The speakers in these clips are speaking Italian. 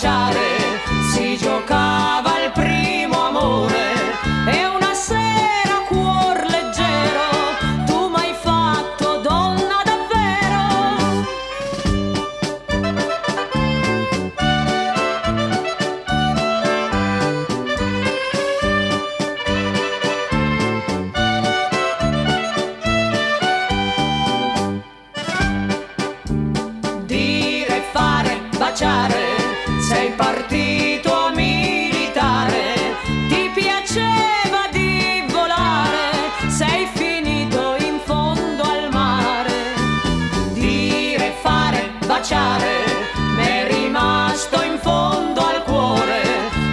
baciare, si giocava il primo amore e una sera cuor leggero tu m'hai fatto donna davvero. Dire, fare, baciare, sei partito a militare, ti piaceva di volare, sei finito in fondo al mare. Dire, fare, baciare, m'è rimasto in fondo al cuore,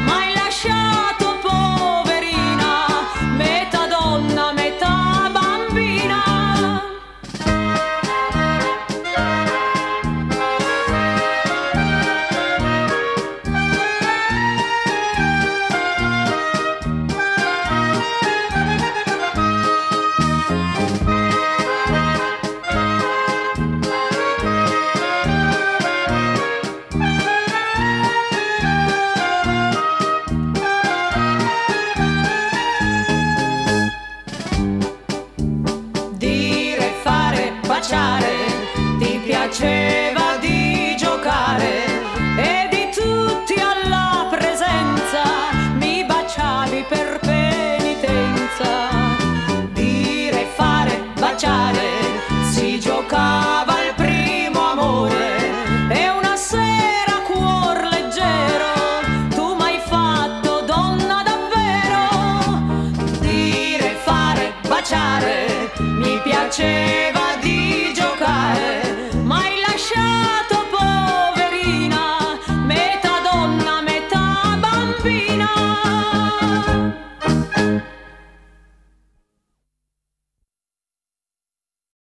m'hai lasciato poverina, metà donna, metà bambina. Dire, fare, baciare, ti piaceva di giocare e di tutti alla presenza mi baciavi per penitenza. Dire, fare, baciare, si giocava il primo amore e una sera cuor leggero tu m'hai fatto donna davvero. Dire, fare, baciare, mi piaceva di giocare, m'hai lasciato